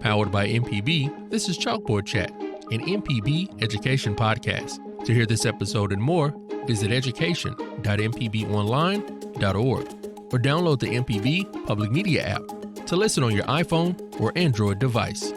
Powered by MPB, this is Chalkboard Chat, an MPB education podcast. To hear this episode and more, visit education.mpbonline.org or download the MPB Public Media app to listen on your iPhone or Android device.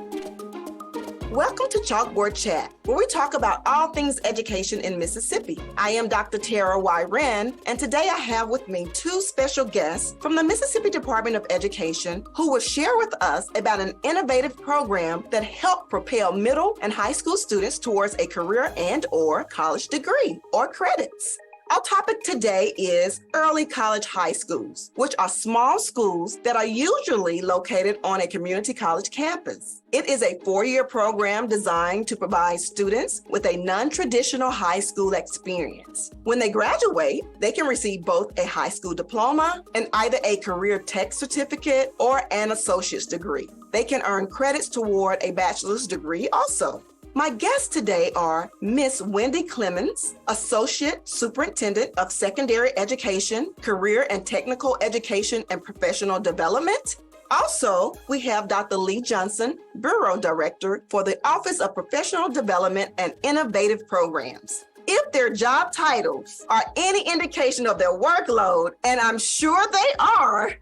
Welcome to Chalkboard Chat, where we talk about all things education in Mississippi. I am Dr. Tara Y. Wren, and today I have with me two special guests from the Mississippi Department of Education who will share with us about an innovative program that helped propel middle and high school students towards a career and/or college degree or credits. Our topic today is early college high schools, which are small schools that are usually located on a community college campus. It is a 4-year program designed to provide students with a non-traditional high school experience. When they graduate, they can receive both a high school diploma and either a career tech certificate or an associate's degree. They can earn credits toward a bachelor's degree also. My guests today are Miss Wendy Clemons, Associate Superintendent of Secondary Education, Career and Technical Education and Professional Development. Also, we have Dr. Lea Johnson, Bureau Director for the Office of Professional Development and Innovative Programs. If their job titles are any indication of their workload, and I'm sure they are,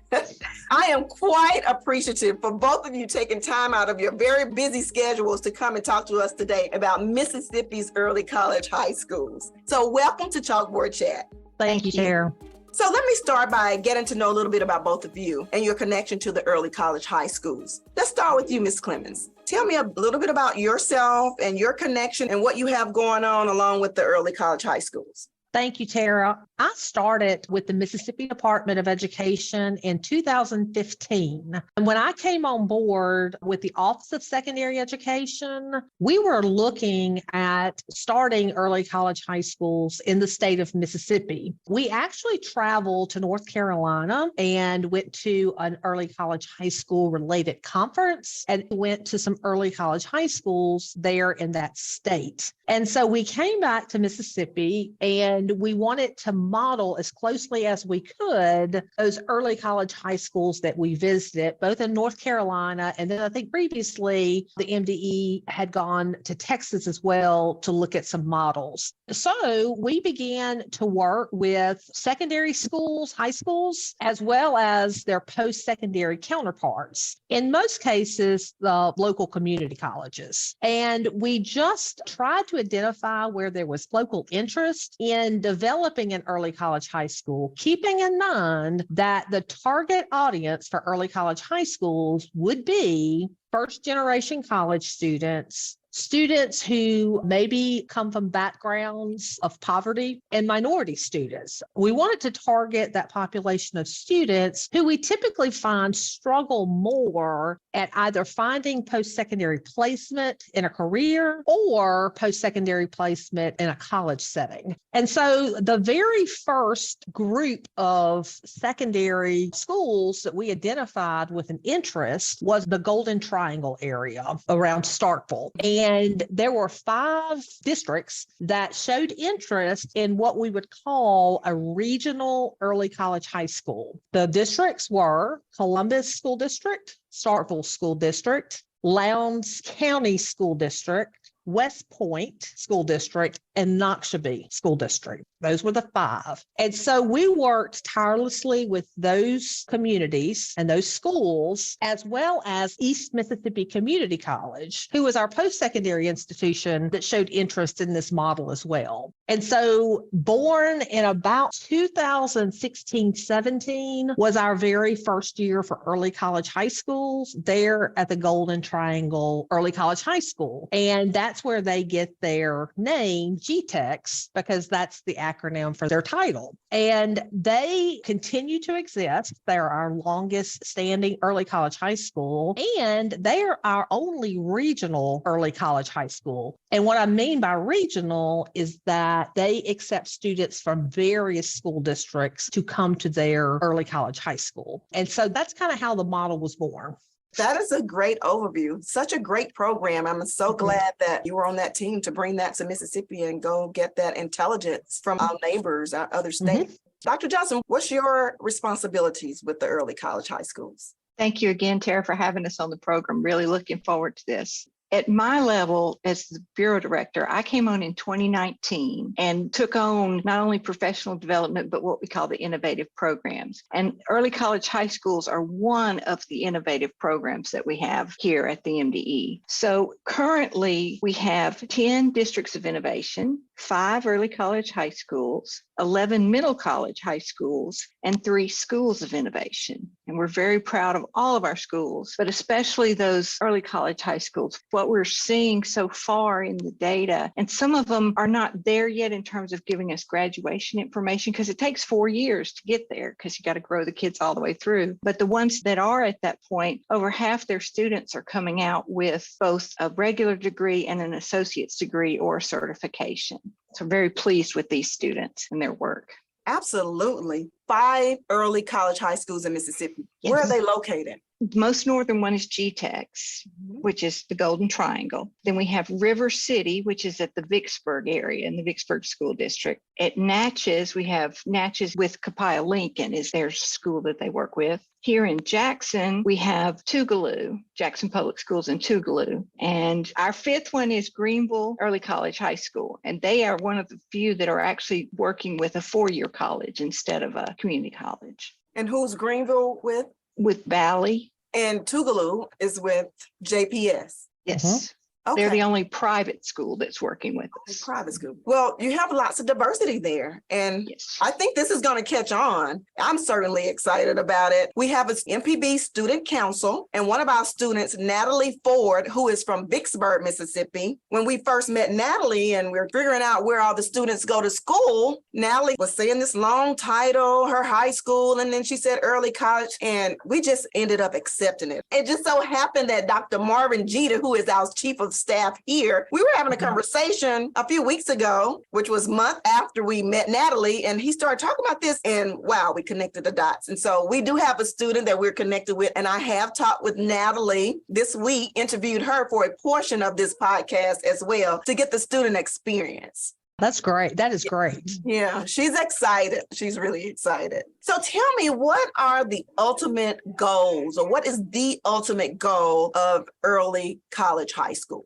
I am quite appreciative for both of you taking time out of your very busy schedules to come and talk to us today about Mississippi's early college high schools. So welcome to Chalkboard Chat. Thank you, Tara. So let me start by getting to know a little bit about both of you and your connection to the early college high schools. Let's start with you, Ms. Clemons. Tell me a little bit about yourself and your connection and what you have going on along with the early college high schools. Thank you, Tara. I started with the Mississippi Department of Education in 2015. And when I came on board with the Office of Secondary Education, we were looking at starting early college high schools in the state of Mississippi. We actually traveled to North Carolina and went to an early college high school related conference and went to some early college high schools there in that state. And so we came back to Mississippi and we wanted to model as closely as we could those early college high schools that we visited, both in North Carolina. And then I think previously the MDE had gone to Texas as well to look at some models. So we began to work with secondary schools, high schools, as well as their post-secondary counterparts. In most cases, the local community colleges. And we just tried to identify where there was local interest in developing an early college high school, keeping in mind that the target audience for early college high schools would be first-generation college students, students who maybe come from backgrounds of poverty, and minority students. We wanted to target that population of students who we typically find struggle more at either finding post-secondary placement in a career or post-secondary placement in a college setting. And so the very first group of secondary schools that we identified with an interest was the Golden Triangle area around Starkville. And there were 5 districts that showed interest in what we would call a regional early college high school. The districts were Columbus School District, Starkville School District, Lowndes County School District, West Point School District, and Noxubee School District. Those were the 5. And so we worked tirelessly with those communities and those schools, as well as East Mississippi Community College, who was our post-secondary institution that showed interest in this model as well. And so born in about 2016-17 was our very first year for early college high schools there at the Golden Triangle Early College High School. And that's where they get their name, GTEX, because that's the acronym for their title. And they continue to exist. They're our longest standing early college high school, and they are our only regional early college high school. And what I mean by regional is that they accept students from various school districts to come to their early college high school. And so that's kind of how the model was born. That is a great overview. Such a great program. I'm so glad that you were on that team to bring that to Mississippi and go get that intelligence from our neighbors, our other states. Dr. Johnson, what's your responsibilities with the early college high schools? Thank you again, Tara, for having us on the program. Really looking forward to this. At my level as the Bureau Director, I came on in 2019 and took on not only professional development, but what we call the innovative programs. And early college high schools are one of the innovative programs that we have here at the MDE. So currently we have 10 districts of innovation, 5 early college high schools, 11 middle college high schools, and 3 schools of innovation. And we're very proud of all of our schools, but especially those early college high schools. What we're seeing so far in the data, and some of them are not there yet in terms of giving us graduation information, because it takes 4 years to get there, because you got to grow the kids all the way through. But the ones that are at that point, over half their students are coming out with both a regular degree and an associate's degree or certification. So I'm very pleased with these students and their work. Absolutely. 5 early college high schools in Mississippi. Yes. Where are they located? The most northern one is GTEX, which is the Golden Triangle. Then we have River City, which is at the Vicksburg area in the Vicksburg School District. At Natchez, we have Natchez with Copiah Lincoln is their school that they work with. Here in Jackson, we have Tougaloo, Jackson Public Schools in Tougaloo. And our 5th one is Greenville Early College High School. And they are one of the few that are actually working with a 4-year college instead of a community college. And who's Greenville with? With Valley. And Tougaloo is with JPS. Yes. Okay. They're the only private school that's working with us. Private school. Well, you have lots of diversity there. And Yes. I think this is going to catch on. I'm certainly excited about it. We have an MPB student council, and one of our students, Natalie Ford, who is from Vicksburg, Mississippi. When we first met Natalie and we were figuring out where all the students go to school, Natalie was saying this long title, her high school, and then she said early college, and we just ended up accepting it. It just so happened that Dr. Marvin Jeter, who is our chief of staff here, we were having a conversation a few weeks ago, which was a month after we met Natalie, and he started talking about this, and wow, we connected the dots. And so we do have a student that we're connected with, and I have talked with Natalie this week, interviewed her for a portion of this podcast as well to get the student experience. That's great. That is great. Yeah, she's excited. She's really excited. So tell me, what are the ultimate goals, or what is the ultimate goal of early college high schools?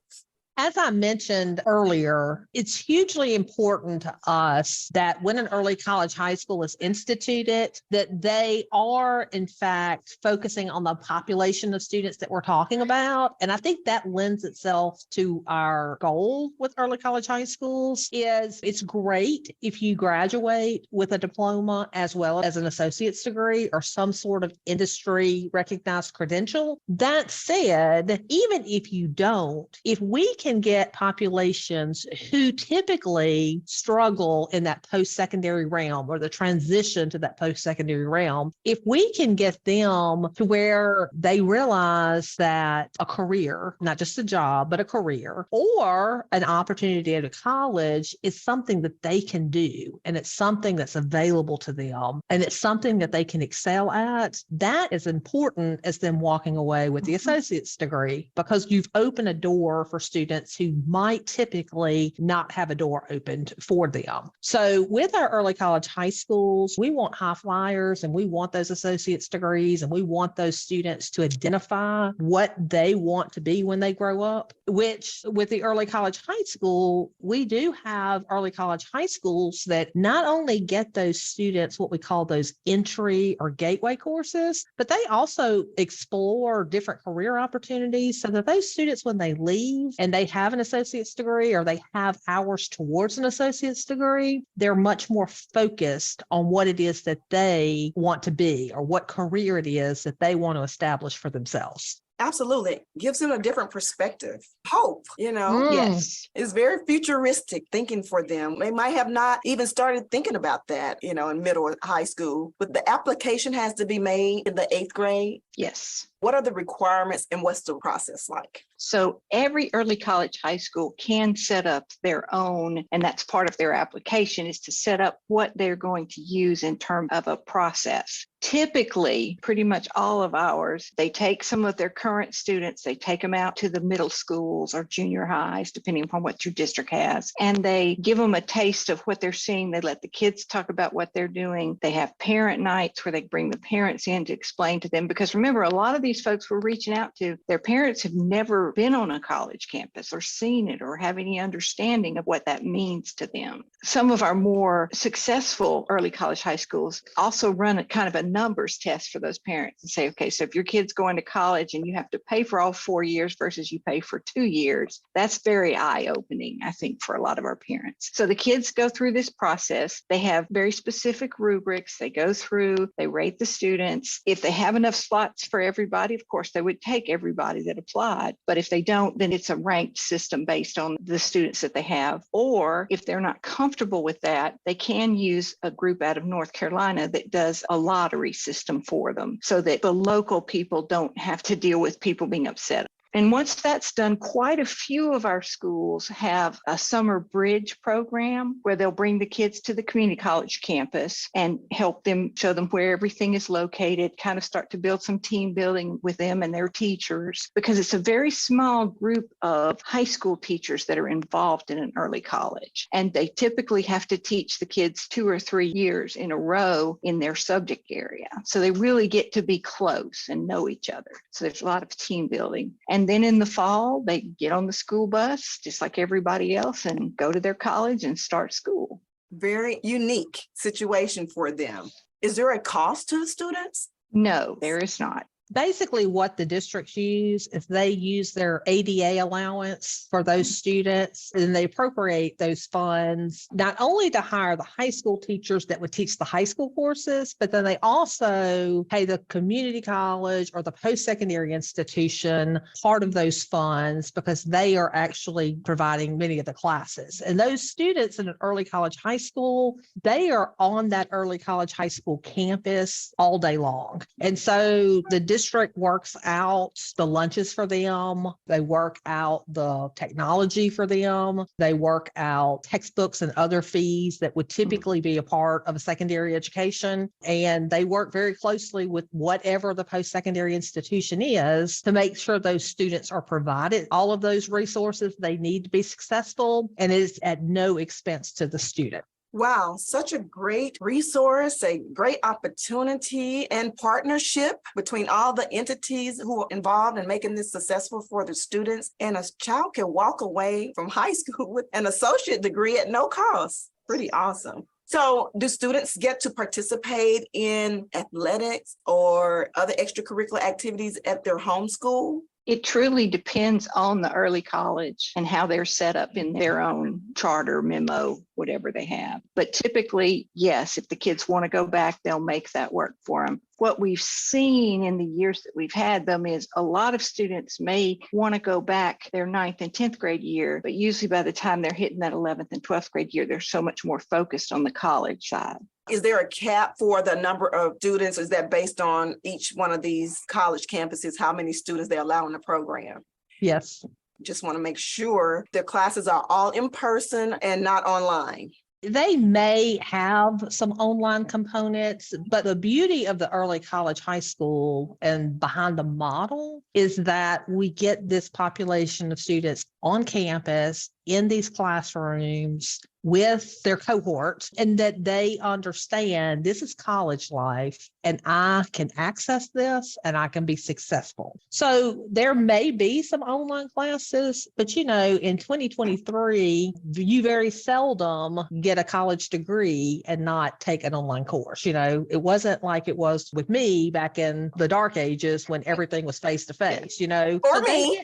As I mentioned earlier, it's hugely important to us that when an early college high school is instituted, that they are, in fact, focusing on the population of students that we're talking about. And I think that lends itself to our goal with early college high schools. Is it's great if you graduate with a diploma as well as an associate's degree or some sort of industry recognized credential. That said, even if you don't, if we can get populations who typically struggle in that post-secondary realm or the transition to that post-secondary realm, if we can get them to where they realize that a career, not just a job, but a career or an opportunity to go to college is something that they can do, and it's something that's available to them, and it's something that they can excel at, that is important as them walking away with the associate's degree, because you've opened a door for students who might typically not have a door opened for them. So with our early college high schools, we want high flyers, and we want those associate's degrees, and we want those students to identify what they want to be when they grow up, which with the early college high school, we do have early college high schools that not only get those students what we call those entry or gateway courses, but they also explore different career opportunities so that those students, when they leave and they have an associate's degree or they have hours towards an associate's degree, they're much more focused on what it is that they want to be or what career it is that they want to establish for themselves. Absolutely. Gives them a different perspective. Hope, Yes. It's very futuristic thinking for them. They might have not even started thinking about that, in middle or high school, but the application has to be made in the 8th grade. Yes. What are the requirements and what's the process like? So every early college high school can set up their own, and that's part of their application, is to set up what they're going to use in terms of a process. Typically, pretty much all of ours, they take some of their current students, they take them out to the middle schools or junior highs, depending upon what your district has, and they give them a taste of what they're seeing. They let the kids talk about what they're doing. They have parent nights where they bring the parents in to explain to them, because remember, a lot of these folks we're reaching out to, their parents have never been on a college campus or seen it or have any understanding of what that means to them. Some of our more successful early college high schools also run a kind of a numbers test for those parents and say, okay, so if your kid's going to college and you have to pay for all 4 years versus you pay for 2 years, that's very eye-opening, I think, for a lot of our parents. So the kids go through this process. They have very specific rubrics. They go through, they rate the students. If they have enough slots for everybody, of course, they would take everybody that applied. But if they don't, then it's a ranked system based on the students that they have. Or if they're not comfortable with that, they can use a group out of North Carolina that does a lottery system for them so that the local people don't have to deal with people being upset. And once that's done, quite a few of our schools have a summer bridge program where they'll bring the kids to the community college campus and help them, show them where everything is located, kind of start to build some team building with them and their teachers, because it's a very small group of high school teachers that are involved in an early college. And they typically have to teach the kids 2 or 3 years in a row in their subject area. So they really get to be close and know each other. So there's a lot of team building. And then in the fall, they get on the school bus, just like everybody else, and go to their college and start school. Very unique situation for them. Is there a cost to the students? No, there is not. Basically, what the districts use is they use their ADA allowance for those students, and they appropriate those funds not only to hire the high school teachers that would teach the high school courses, but then they also pay the community college or the post-secondary institution part of those funds because they are actually providing many of the classes. And those students in an early college high school, they are on that early college high school campus all day long. And so the district works out the lunches for them. They work out the technology for them. They work out textbooks and other fees that would typically be a part of a secondary education. And they work very closely with whatever the post-secondary institution is to make sure those students are provided all of those resources they need to be successful, and it is at no expense to the student. Wow, such a great resource, a great opportunity and partnership between all the entities who are involved in making this successful for the students. And a child can walk away from high school with an associate degree at no cost. Pretty awesome. So do students get to participate in athletics or other extracurricular activities at their home school? It truly depends on the early college and how they're set up in their own charter, memo, whatever they have. But typically, yes, if the kids want to go back, they'll make that work for them. What we've seen in the years that we've had them is a lot of students may want to go back their 9th and 10th grade year, but usually by the time they're hitting that 11th and 12th grade year, they're so much more focused on the college side. Is there a cap for the number of students? Is that based on each one of these college campuses, how many students they allow in the program? Yes. Just want to make sure their classes are all in person and not online. They may have some online components, but the beauty of the early college high school and behind the model is that we get this population of students on campus in these classrooms with their cohort, and that they understand this is college life and I can access this and I can be successful. So there may be some online classes, but in 2023, you very seldom get a college degree and not take an online course. It wasn't like it was with me back in the dark ages when everything was face to face, Or me.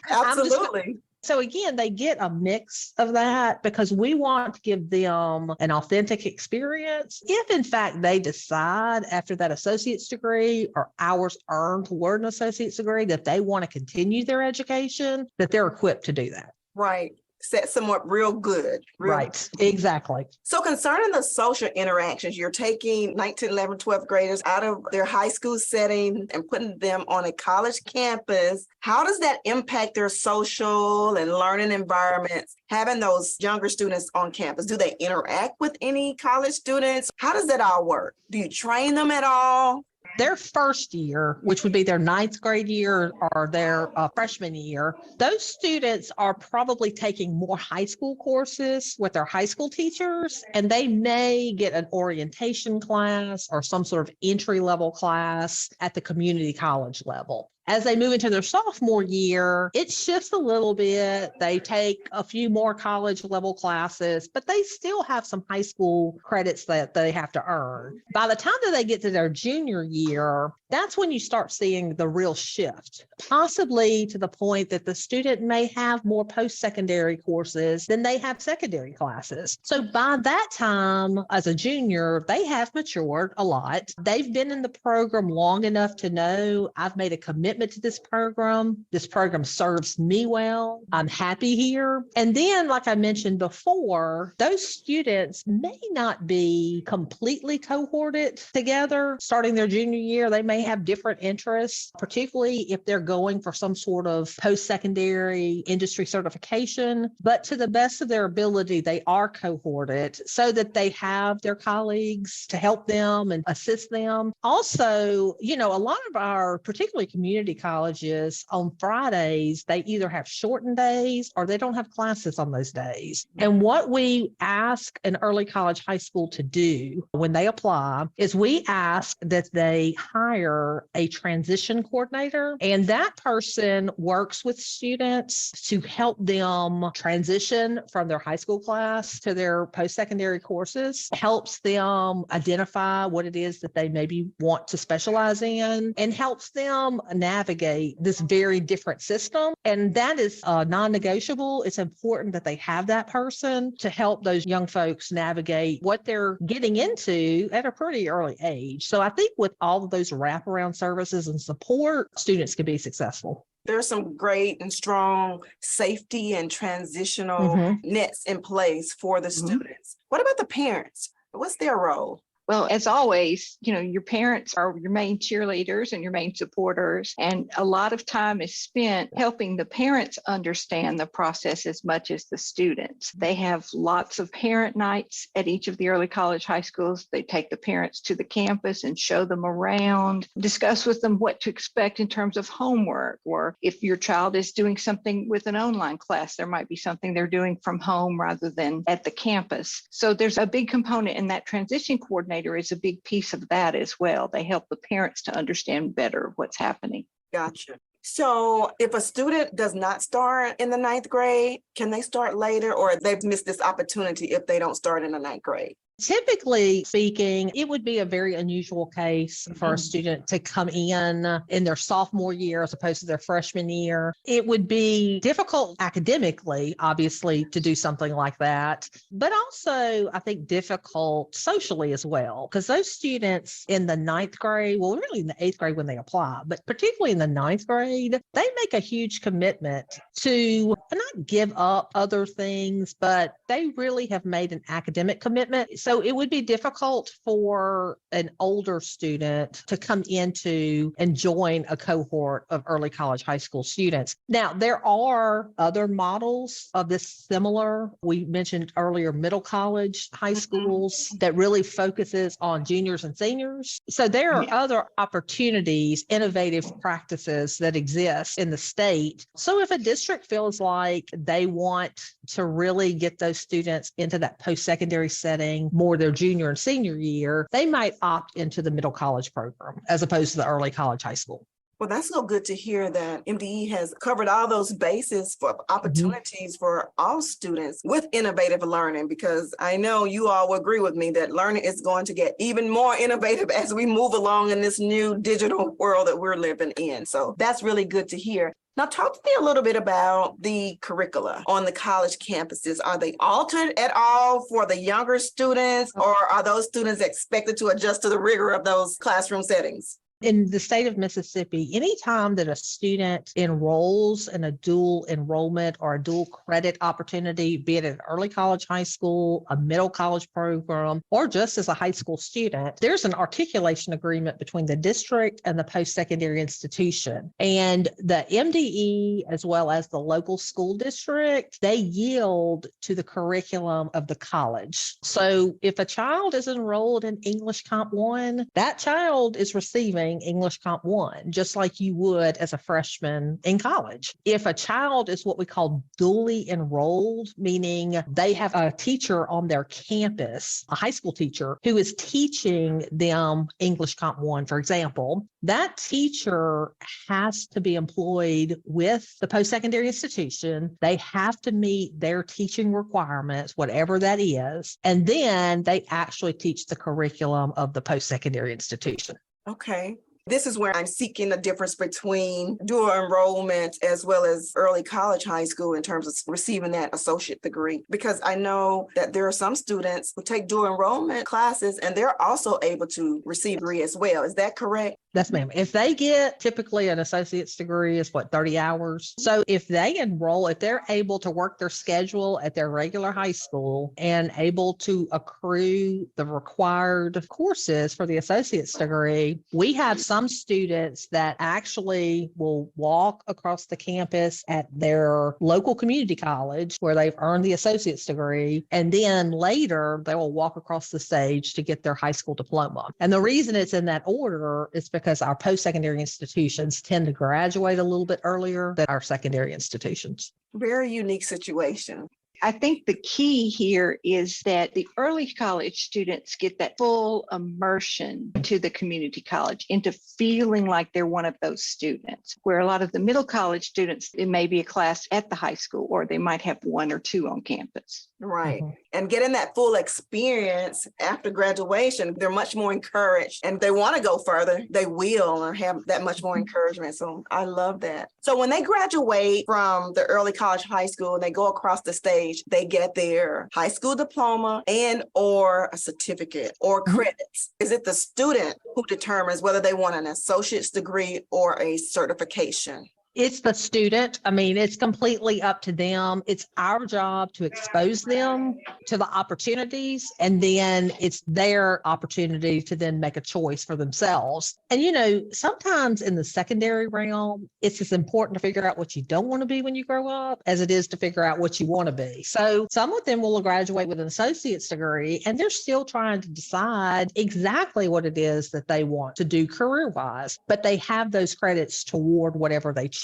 Absolutely. So again, they get a mix of that because we want to give them an authentic experience. If in fact they decide after that associate's degree or hours earned toward an associate's degree that they want to continue their education, that they're equipped to do that. Right. Sets them up real good. Right, exactly. So concerning the social interactions, you're taking 19, 11, 12th graders out of their high school setting and putting them on a college campus. How does that impact their social and learning environments, having those younger students on campus? Do they interact with any college students? How does that all work? Do you train them at all? Their first year, which would be their ninth grade year or their freshman year, those students are probably taking more high school courses with their high school teachers, and they may get an orientation class or some sort of entry level class at the community college level. As they move into their sophomore year, it shifts a little bit. They take a few more college level classes, but they still have some high school credits that they have to earn. By the time that they get to their junior year, that's when you start seeing the real shift, possibly to the point that the student may have more post-secondary courses than they have secondary classes. So by that time, as a junior, they have matured a lot. They've been in the program long enough to know I've made a commitment to this program. This program serves me well. I'm happy here. And then, like I mentioned before, those students may not be completely cohorted together starting their junior year. They may have different interests, particularly if they're going for some sort of post-secondary industry certification. But to the best of their ability, they are cohorted so that they have their colleagues to help them and assist them. Also, a lot of our, particularly community colleges, on Fridays, they either have shortened days or they don't have classes on those days. And what we ask an early college high school to do when they apply is we ask that they hire a transition coordinator, and that person works with students to help them transition from their high school class to their post-secondary courses, helps them identify what it is that they maybe want to specialize in, and helps them navigate this very different system. And that is non-negotiable. It's important that they have that person to help those young folks navigate what they're getting into at a pretty early age. So I think with all of those wraparound services and support, students can be successful. There's some great and strong safety and transitional nets in place for the students. What about the parents? What's their role? Well, as always, your parents are your main cheerleaders and your main supporters. And a lot of time is spent helping the parents understand the process as much as the students. They have lots of parent nights at each of the early college high schools. They take the parents to the campus and show them around, discuss with them what to expect in terms of homework, or if your child is doing something with an online class, there might be something they're doing from home rather than at the campus. So there's a big component in that transition coordinator is a big piece of that as well. They help the parents to understand better what's happening. Gotcha. So if a student does not start in the ninth grade, can they start later, or they've missed this opportunity if they don't start in the ninth grade? Typically speaking, it would be a very unusual case for a student to come in their sophomore year as opposed to their freshman year. It would be difficult academically, obviously, to do something like that, but also I think difficult socially as well, because those students in the ninth grade, well, really in the eighth grade when they apply, but particularly in the ninth grade, they make a huge commitment to not give up other things, but they really have made an academic commitment. So it would be difficult for an older student to come into and join a cohort of early college high school students. Now, there are other models of this similar. We mentioned earlier middle college high schools that really focuses on juniors and seniors. So there are other opportunities, innovative practices that exist in the state. So if a district feels like they want to really get those students into that post-secondary setting, more their junior and senior year, they might opt into the middle college program as opposed to the early college high school. Well, that's so good to hear that MDE has covered all those bases for opportunities for all students with innovative learning, because I know you all will agree with me that learning is going to get even more innovative as we move along in this new digital world that we're living in. So that's really good to hear. Now, talk to me a little bit about the curricula on the college campuses. Are they altered at all for the younger students, or are those students expected to adjust to the rigor of those classroom settings? In the state of Mississippi, anytime that a student enrolls in a dual enrollment or a dual credit opportunity, be it an early college, high school, a middle college program, or just as a high school student, there's an articulation agreement between the district and the post-secondary institution. And the MDE, as well as the local school district, they yield to the curriculum of the college. So if a child is enrolled in English Comp 1, that child is receiving English Comp 1, just like you would as a freshman in college. If a child is what we call dually enrolled, meaning they have a teacher on their campus, a high school teacher, who is teaching them English Comp 1, for example, that teacher has to be employed with the post-secondary institution. They have to meet their teaching requirements, whatever that is, and then they actually teach the curriculum of the post-secondary institution. Okay. This is where I'm seeking the difference between dual enrollment as well as early college, high school in terms of receiving that associate degree. Because I know that there are some students who take dual enrollment classes and they're also able to receive a degree as well. Is that correct? Yes, ma'am. If they get typically an associate's degree is 30 hours. So if they enroll, if they're able to work their schedule at their regular high school and able to accrue the required courses for the associate's degree, we have some students that actually will walk across the campus at their local community college where they've earned the associate's degree. And then later they will walk across the stage to get their high school diploma. And the reason it's in that order is because our post-secondary institutions tend to graduate a little bit earlier than our secondary institutions. Very unique situation. I think the key here is that the early college students get that full immersion to the community college, into feeling like they're one of those students, where a lot of the middle college students, it may be a class at the high school, or they might have one or two on campus. Right. And getting that full experience after graduation, they're much more encouraged, and they want to go further, they will, or have that much more encouragement. So I love that. So when they graduate from the early college, high school, and they go across the stage, they get their high school diploma and or a certificate or credits. Is it the student who determines whether they want an associate's degree or a certification? It's the student. I mean, it's completely up to them. It's our job to expose them to the opportunities, and then it's their opportunity to then make a choice for themselves. And, you know, sometimes in the secondary realm, it's as important to figure out what you don't want to be when you grow up as it is to figure out what you want to be. So some of them will graduate with an associate's degree, and they're still trying to decide exactly what it is that they want to do career-wise, but they have those credits toward whatever they choose.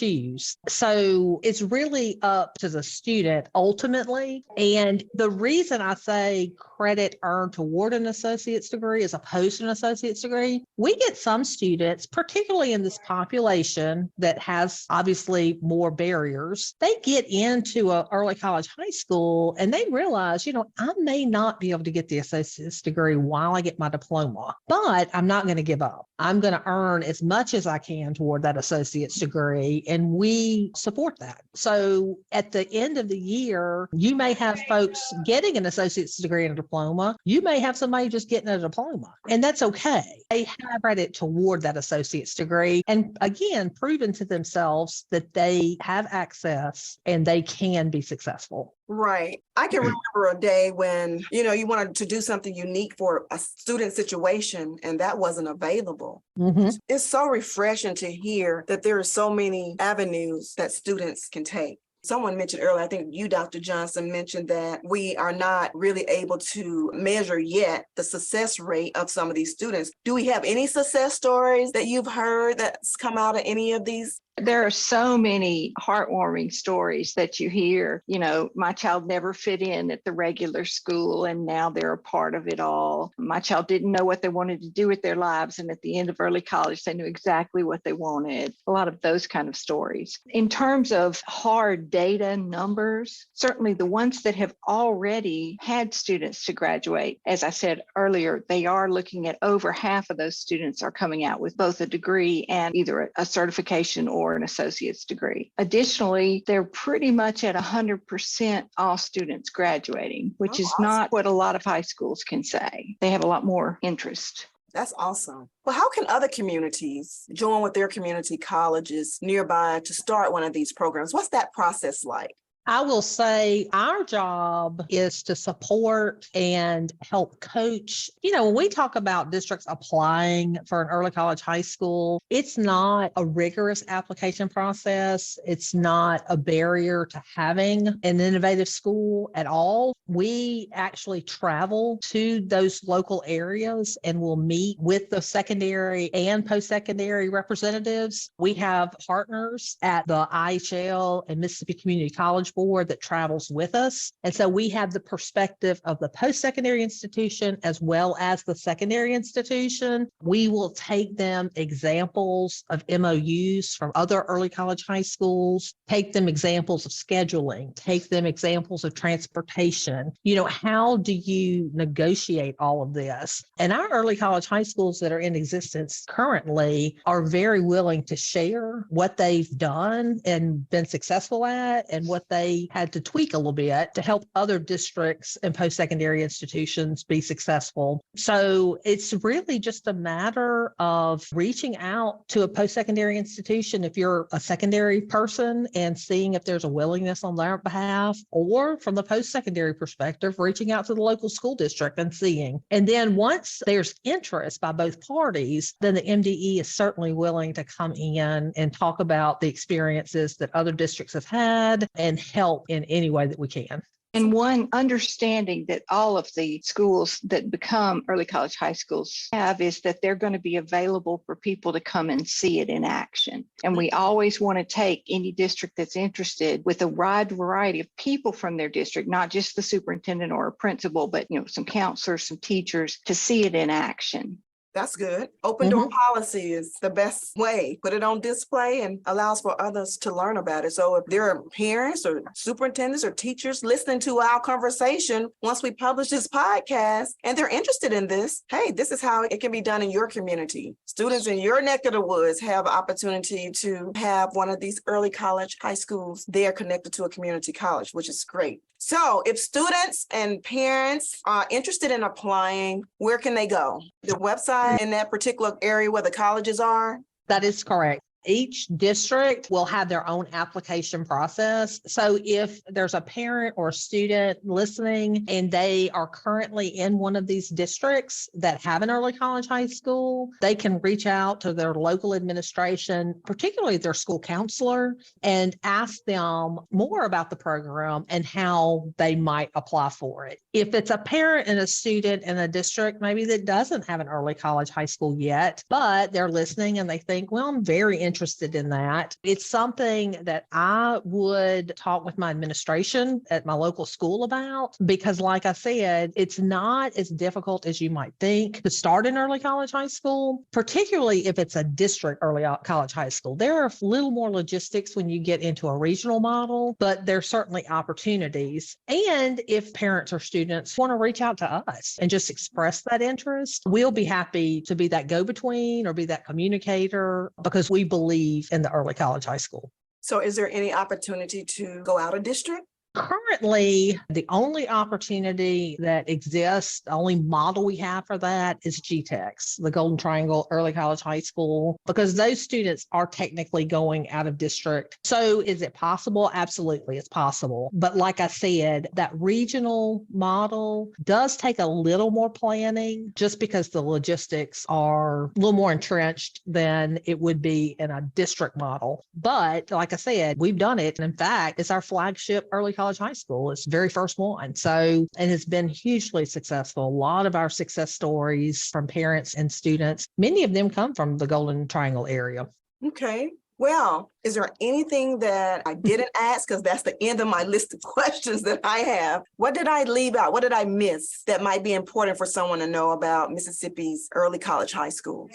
So it's really up to the student ultimately. And the reason I say credit earned toward an associate's degree as opposed to an associate's degree, we get some students, particularly in this population that has obviously more barriers, they get into an early college, high school, and they realize, you know, I may not be able to get the associate's degree while I get my diploma, but I'm not going to give up. I'm going to earn as much as I can toward that associate's degree, and we support that. So at the end of the year, you may have folks getting an associate's degree and a diploma. You may have somebody just getting a diploma, and that's okay. They have credit toward that associate's degree, and again, proven to themselves that they have access and they can be successful. Right. I can remember a day when, you know, you wanted to do something unique for a student situation and that wasn't available. Mm-hmm. It's so refreshing to hear that there are so many avenues that students can take. Someone mentioned earlier, I think you, Dr. Johnson, mentioned that we are not really able to measure yet the success rate of some of these students. Do we have any success stories that you've heard that's come out of any of these? There are so many heartwarming stories that you hear. You know, my child never fit in at the regular school, and now they're a part of it all. My child didn't know what they wanted to do with their lives, and at the end of early college, they knew exactly what they wanted. A lot of those kind of stories. In terms of hard data numbers, certainly the ones that have already had students to graduate, as I said earlier, they are looking at over half of those students are coming out with both a degree and either a certification or an associate's degree. Additionally, they're pretty much at 100% all students graduating, which is awesome. Not what a lot of high schools can say. They have a lot more interest. That's awesome. Well, how can other communities join with their community colleges nearby to start one of these programs? What's that process like? I will say our job is to support and help coach. When we talk about districts applying for an early college high school, it's not a rigorous application process. It's not a barrier to having an innovative school at all. We actually travel to those local areas and will meet with the secondary and post-secondary representatives. We have partners at the IHL and Mississippi Community College Board that travels with us. And so we have the perspective of the post-secondary institution as well as the secondary institution. We will take them examples of MOUs from other early college high schools, take them examples of scheduling, take them examples of transportation. How do you negotiate all of this? And our early college high schools that are in existence currently are very willing to share what they've done and been successful at and what they had to tweak a little bit to help other districts and post-secondary institutions be successful. So it's really just a matter of reaching out to a post-secondary institution if you're a secondary person and seeing if there's a willingness on their behalf, or from the post-secondary perspective, reaching out to the local school district and seeing. And then once there's interest by both parties, then the MDE is certainly willing to come in and talk about the experiences that other districts have had and help in any way that we can. And one understanding that all of the schools that become early college high schools have is that they're going to be available for people to come and see it in action. And we always want to take any district that's interested with a wide variety of people from their district, not just the superintendent or a principal, but some counselors, some teachers, to see it in action. That's good. Open door policy is the best way. Put it on display and allows for others to learn about it. So if there are parents or superintendents or teachers listening to our conversation, once we publish this podcast and they're interested in this, hey, this is how it can be done in your community. Students in your neck of the woods have opportunity to have one of these early college high schools. They are connected to a community college, which is great. So if students and parents are interested in applying, where can they go? The website in that particular area where the colleges are? That is correct. Each district will have their own application process. So if there's a parent or a student listening and they are currently in one of these districts that have an early college high school, they can reach out to their local administration, particularly their school counselor, and ask them more about the program and how they might apply for it. If it's a parent and a student in a district maybe that doesn't have an early college high school yet, but they're listening and they think, well, I'm very interested in that. It's something that I would talk with my administration at my local school about, because like I said, it's not as difficult as you might think to start an early college high school, particularly if it's a district early college high school. There are a little more logistics when you get into a regional model, but there's certainly opportunities. And if parents or students want to reach out to us and just express that interest, we'll be happy to be that go-between or be that communicator, because we believe in the early college high school. So is there any opportunity to go out of district? Currently, the only opportunity that exists, the only model we have for that is GTEX, the Golden Triangle Early College High School, because those students are technically going out of district. So is it possible? Absolutely, it's possible. But like I said, that regional model does take a little more planning just because the logistics are a little more entrenched than it would be in a district model. But like I said, we've done it. And in fact, it's our flagship early college high school. It's the very first one. So, and it's been hugely successful. A lot of our success stories from parents and students, many of them come from the Golden Triangle area. Okay. Well, is there anything that I didn't ask? Because that's the end of my list of questions that I have. What did I leave out? What did I miss that might be important for someone to know about Mississippi's early college high schools?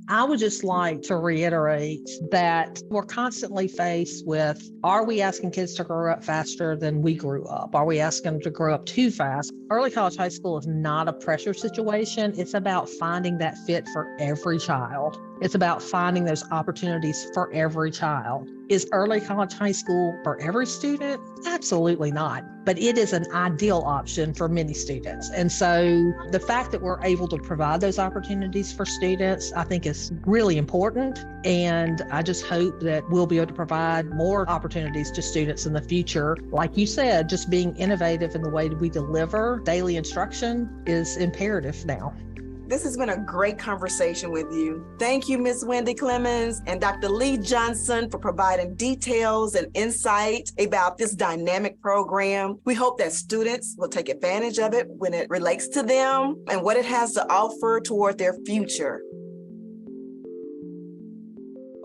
I would just like to reiterate that we're constantly faced with, are we asking kids to grow up faster than we grew up? Are we asking them to grow up too fast? Early college high school is not a pressure situation. It's about finding that fit for every child. It's about finding those opportunities for every child. Is early college high school for every student? Absolutely not. But it is an ideal option for many students. And so the fact that we're able to provide those opportunities for students, I think is really important. And I just hope that we'll be able to provide more opportunities to students in the future. Like you said, just being innovative in the way that we deliver daily instruction is imperative now. This has been a great conversation with you. Thank you, Ms. Wendy Clemons and Dr. Lea Johnson, for providing details and insight about this dynamic program. We hope that students will take advantage of it when it relates to them and what it has to offer toward their future.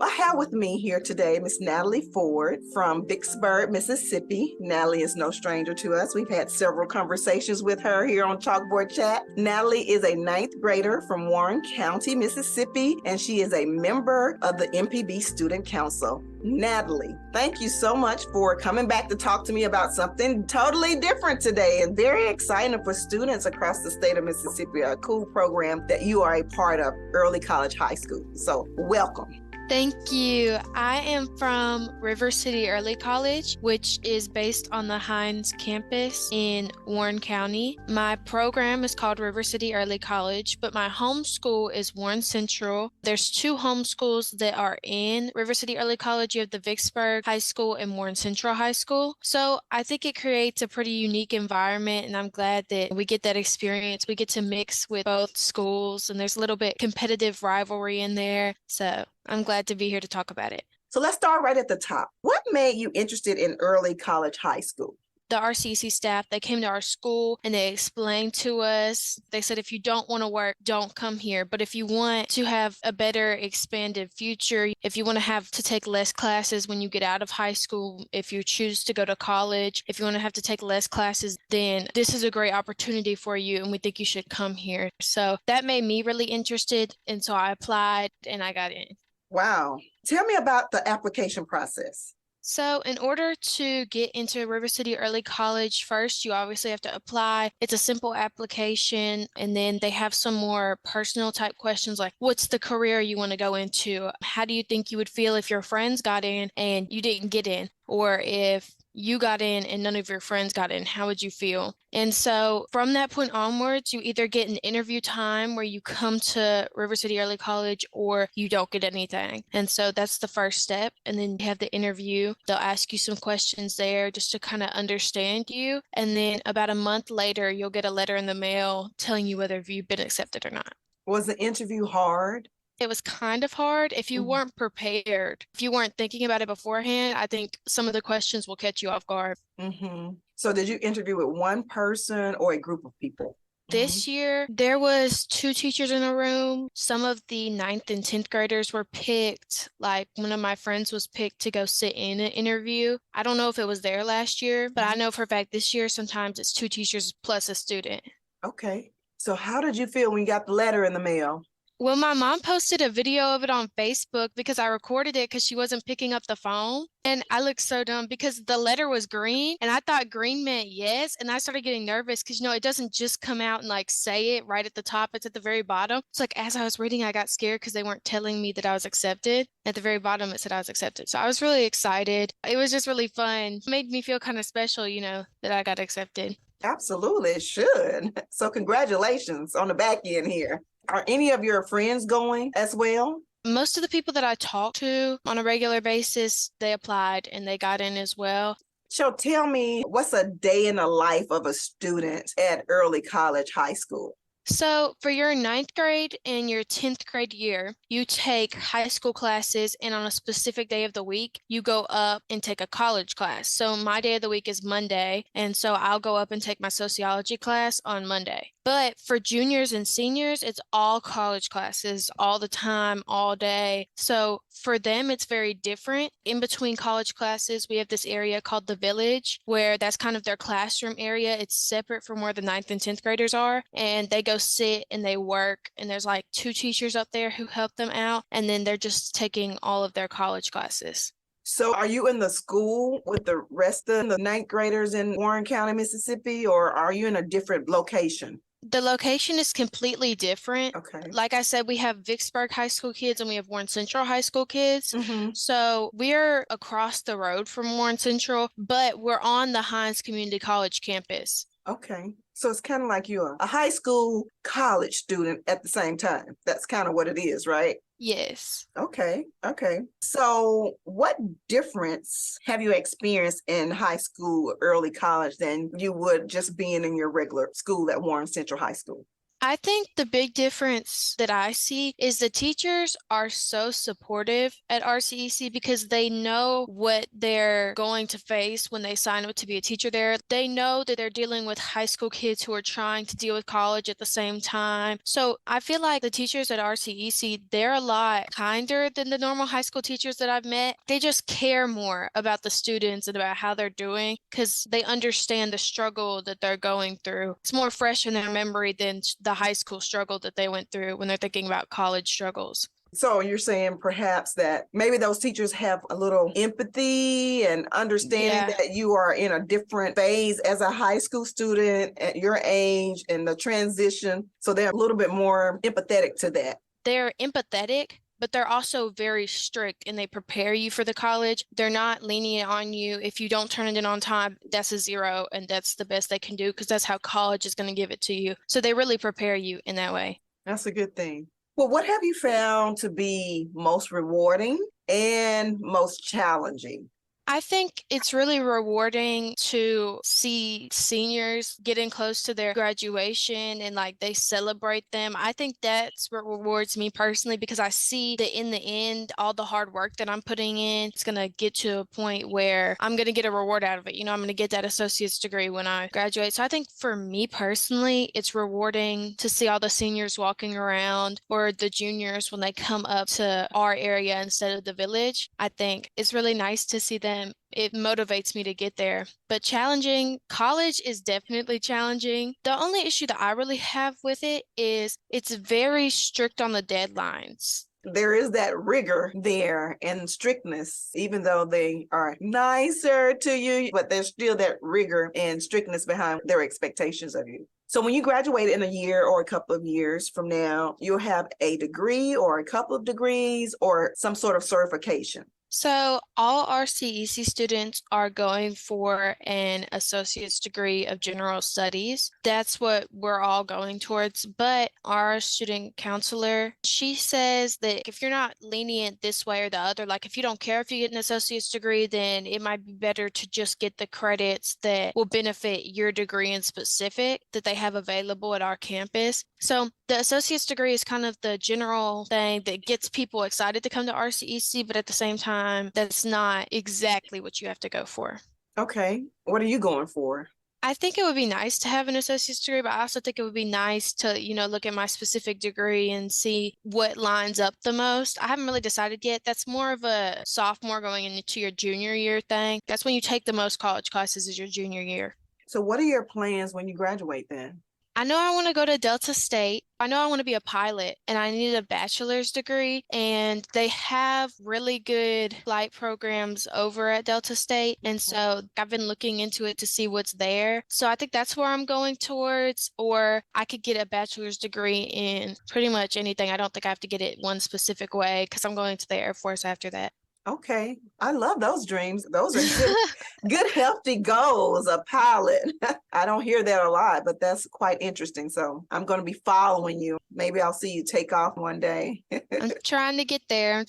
I have with me here today Miss Natalie Ford from Vicksburg, Mississippi. Natalie is no stranger to us. We've had several conversations with her here on Chalkboard Chat. Natalie is a 9th grader from Warren County, Mississippi, and she is a member of the MPB Student Council. Natalie, thank you so much for coming back to talk to me about something totally different today and very exciting for students across the state of Mississippi, a cool program that you are a part of, Early College High School. So welcome. Thank you. I am from River City Early College, which is based on the Hines campus in Warren County. My program is called River City Early College, but my home school is Warren Central. There's 2 home schools that are in River City Early College. You have the Vicksburg High School and Warren Central High School. So I think it creates a pretty unique environment, and I'm glad that we get that experience. We get to mix with both schools, and there's a little bit competitive rivalry in there. So I'm glad to be here to talk about it. So let's start right at the top. What made you interested in early college high school? The RCC staff, they came to our school and they explained to us, they said, if you don't want to work, don't come here. But if you want to have a better expanded future, if you want to have to take less classes when you get out of high school, if you choose to go to college, if you want to have to take less classes, then this is a great opportunity for you and we think you should come here. So that made me really interested. And so I applied and I got in. Wow. Tell me about the application process. So in order to get into River City Early College, first, you obviously have to apply. It's a simple application, and then they have some more personal type questions like, what's the career you want to go into? How do you think you would feel if your friends got in and you didn't get in? Or if you got in and none of your friends got in, how would you feel? And so from that point onwards, you either get an interview time where you come to River City Early College or you don't get anything. And so that's the first step. And then you have the interview. They'll ask you some questions there just to kind of understand you. And then about a month later, you'll get a letter in the mail telling you whether you've been accepted or not. Was the interview hard? It was kind of hard if you weren't prepared. If you weren't thinking about it beforehand, I think some of the questions will catch you off guard. So did you interview with one person or a group of people? This year, there was 2 teachers in a room. Some of the 9th and 10th graders were picked. Like one of my friends was picked to go sit in an interview. I don't know if it was there last year, but I know for a fact this year, sometimes it's 2 teachers plus a student. Okay. So how did you feel when you got the letter in the mail? Well, my mom posted a video of it on Facebook because I recorded it because she wasn't picking up the phone. And I looked so dumb because the letter was green and I thought green meant yes. And I started getting nervous because, it doesn't just come out and like say it right at the top. It's at the very bottom. It's like as I was reading, I got scared because they weren't telling me that I was accepted. At the very bottom, it said I was accepted. So I was really excited. It was just really fun. It made me feel kind of special, that I got accepted. Absolutely, it should. So congratulations on the back end here. Are any of your friends going as well? Most of the people that I talk to on a regular basis, they applied and they got in as well. So tell me, what's a day in the life of a student at early college high school? So for your 9th grade and your 10th grade year, you take high school classes, and on a specific day of the week, you go up and take a college class. So my day of the week is Monday, and so I'll go up and take my sociology class on Monday. But for juniors and seniors, it's all college classes all the time, all day. So for them, it's very different. In between college classes, we have this area called the Village, where that's kind of their classroom area. It's separate from where the 9th and 10th graders are. And they go sit and they work. And there's like 2 teachers up there who help them out. And then they're just taking all of their college classes. So are you in the school with the rest of the 9th graders in Warren County, Mississippi, or are you in a different location? The location is completely different. Okay. Like I said, we have Vicksburg High School kids and we have Warren Central High School kids. Mm-hmm. So we're across the road from Warren Central, but we're on the Hines Community College campus. Okay. So it's kind of like you're a high school college student at the same time. That's kind of what it is, right? Yes. Okay. Okay. So what difference have you experienced in high school, early college than you would just being in your regular school at Warren Central High School? I think the big difference that I see is the teachers are so supportive at RCEC because they know what they're going to face when they sign up to be a teacher there. They know that they're dealing with high school kids who are trying to deal with college at the same time. So I feel like the teachers at RCEC, they're a lot kinder than the normal high school teachers that I've met. They just care more about the students and about how they're doing because they understand the struggle that they're going through. It's more fresh in their memory than the high school struggle that they went through when they're thinking about college struggles. So you're saying perhaps that maybe those teachers have a little empathy and understanding that you are in a different phase as a high school student at your age and the transition. So they're a little bit more empathetic to that. They're empathetic, but they're also very strict and they prepare you for the college. They're not lenient on you. If you don't turn it in on time, that's a 0 and that's the best they can do because that's how college is going to give it to you. So they really prepare you in that way. That's a good thing. Well, what have you found to be most rewarding and most challenging? I think it's really rewarding to see seniors getting close to their graduation and like they celebrate them. I think that's what rewards me personally because I see that in the end, all the hard work that I'm putting in, it's going to get to a point where I'm going to get a reward out of it. You know, I'm going to get that associate's degree when I graduate. So I think for me personally, it's rewarding to see all the seniors walking around or the juniors when they come up to our area instead of the village. I think it's really nice to see them. It motivates me to get there. But challenging, college is definitely challenging. The only issue that I really have with it is it's very strict on the deadlines. There is that rigor there and strictness, even though they are nicer to you, but there's still that rigor and strictness behind their expectations of you. So when you graduate in a year or a couple of years from now, you'll have a degree or a couple of degrees or some sort of certification. So all our CEC students are going for an associate's degree of general studies. That's what we're all going towards. But our student counselor, she says that if you're not lenient this way or the other, like if you don't care if you get an associate's degree, then it might be better to just get the credits that will benefit your degree in specific that they have available at our campus. So the associate's degree is kind of the general thing that gets people excited to come to RCEC, but at the same time, that's not exactly what you have to go for. Okay. What are you going for? I think it would be nice to have an associate's degree, but I also think it would be nice to, look at my specific degree and see what lines up the most. I haven't really decided yet. That's more of a sophomore going into your junior year thing. That's when you take the most college classes is your junior year. So what are your plans when you graduate then? I know I want to go to Delta State. I know I want to be a pilot and I need a bachelor's degree, and they have really good flight programs over at Delta State. And so I've been looking into it to see what's there. So I think that's where I'm going towards, or I could get a bachelor's degree in pretty much anything. I don't think I have to get it one specific way because I'm going to the Air Force after that. Okay. I love those dreams. Those are good, healthy goals, a pilot. I don't hear that a lot, but that's quite interesting. So I'm going to be following you. Maybe I'll see you take off one day. I'm trying to get there.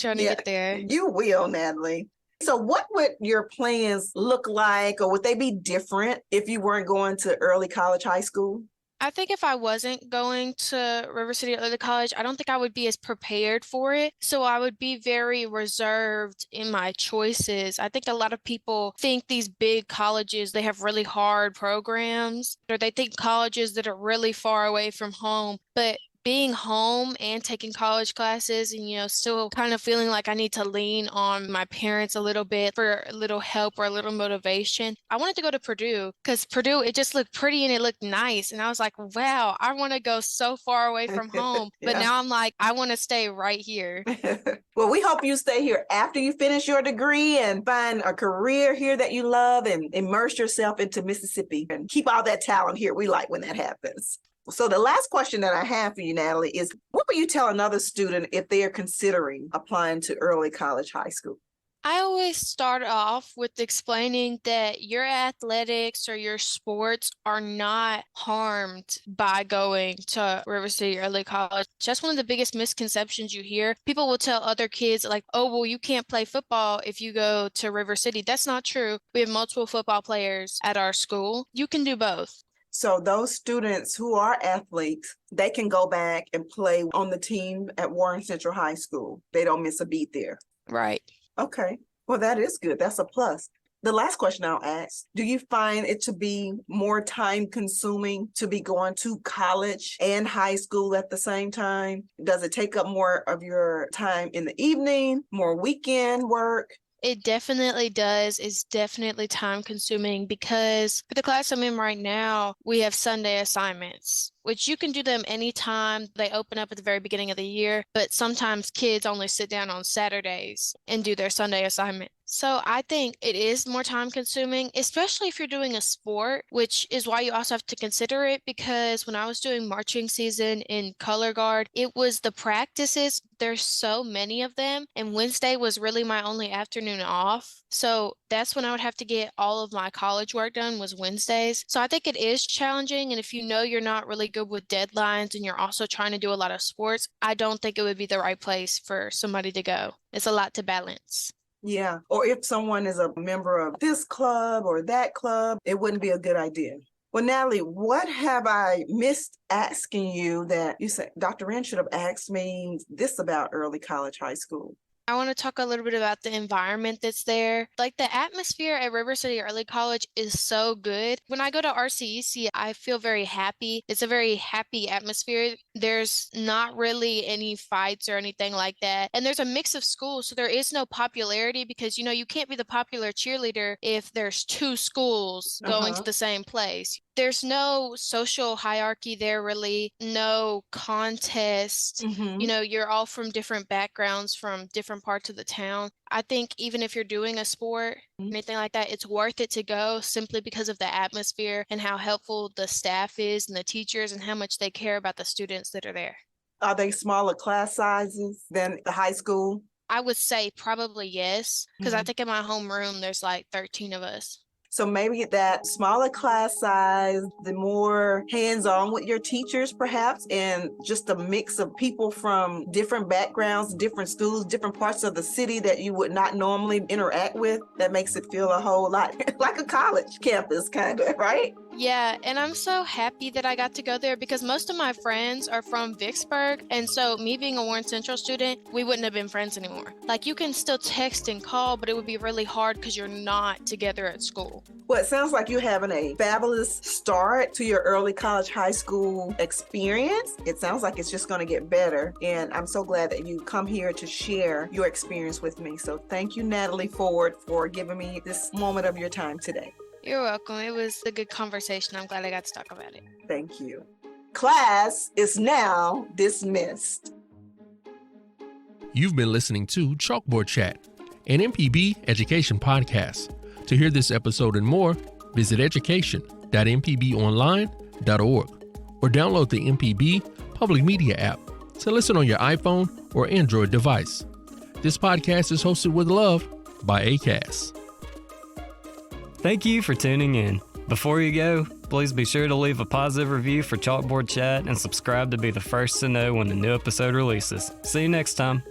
You will, Natalie. So what would your plans look like, or would they be different if you weren't going to early college high school? I think if I wasn't going to River City Early College, I don't think I would be as prepared for it. So I would be very reserved in my choices. I think a lot of people think these big colleges, they have really hard programs, or they think colleges that are really far away from home. But being home and taking college classes and, still kind of feeling like I need to lean on my parents a little bit for a little help or a little motivation. I wanted to go to Purdue because Purdue, it just looked pretty and it looked nice. And I was like, wow, I want to go so far away from home. But now I'm like, I want to stay right here. Well, we hope you stay here after you finish your degree and find a career here that you love and immerse yourself into Mississippi and keep all that talent here. We like when that happens. So the last question that I have for you, Natalie, is what would you tell another student if they are considering applying to early college high school? I always start off with explaining that your athletics or your sports are not harmed by going to River City Early College. That's one of the biggest misconceptions you hear. People will tell other kids like, oh, well, you can't play football if you go to River City. That's not true. We have multiple football players at our school. You can do both. So those students who are athletes, they can go back and play on the team at Warren Central High School. They don't miss a beat there. Right. Okay. Well, that is good. That's a plus. The last question I'll ask, do you find it to be more time consuming to be going to college and high school at the same time? Does it take up more of your time in the evening, more weekend work? It definitely does. It's definitely time consuming because for the class I'm in right now, we have Sunday assignments, which you can do them anytime. They open up at the very beginning of the year, but sometimes kids only sit down on Saturdays and do their Sunday assignment. So I think it is more time consuming, especially if you're doing a sport, which is why you also have to consider it because when I was doing marching season in color guard, it was the practices. There's so many of them. And Wednesday was really my only afternoon off. So that's when I would have to get all of my college work done was Wednesdays. So I think it is challenging. And if you know you're not really good with deadlines and you're also trying to do a lot of sports, I don't think it would be the right place for somebody to go. It's a lot to balance. Yeah. Or if someone is a member of this club or that club, it wouldn't be a good idea. Well, Natalie, what have I missed asking you that you said Dr. Wren should have asked me this about early college high school? I want to talk a little bit about the environment that's there. Like the atmosphere at River City Early College is so good. When I go to RCEC, I feel very happy. It's a very happy atmosphere. There's not really any fights or anything like that. And there's a mix of schools, so there is no popularity because, you know, you can't be the popular cheerleader if there's two schools going to the same place. There's no social hierarchy there, really, no contest. You know, you're all from different backgrounds, from different parts of the town. I think even if you're doing a sport, anything like that, it's worth it to go simply because of the atmosphere and how helpful the staff is and the teachers and how much they care about the students that are there. Are they smaller class sizes than the high school? I would say probably yes, because I think in my homeroom, there's like 13 of us. So maybe that smaller class size, the more hands-on with your teachers perhaps, and just a mix of people from different backgrounds, different schools, different parts of the city that you would not normally interact with, that makes it feel a whole lot like a college campus kind of, right? Yeah, and I'm so happy that I got to go there because most of my friends are from Vicksburg. And so me being a Warren Central student, we wouldn't have been friends anymore. Like you can still text and call, but it would be really hard because you're not together at school. Well, it sounds like you're having a fabulous start to your early college high school experience. It sounds like it's just going to get better. And I'm so glad that you come here to share your experience with me. So thank you, Natalie Ford, for giving me this moment of your time today. You're welcome. It was a good conversation. I'm glad I got to talk about it. Thank you. Class is now dismissed. You've been listening to Chalkboard Chat, an MPB education podcast. To hear this episode and more, visit education.mpbonline.org or download the MPB Public Media app to listen on your iPhone or Android device. This podcast is hosted with love by ACAST. Thank you for tuning in. Before you go, please be sure to leave a positive review for Chalkboard Chat and subscribe to be the first to know when the new episode releases. See you next time.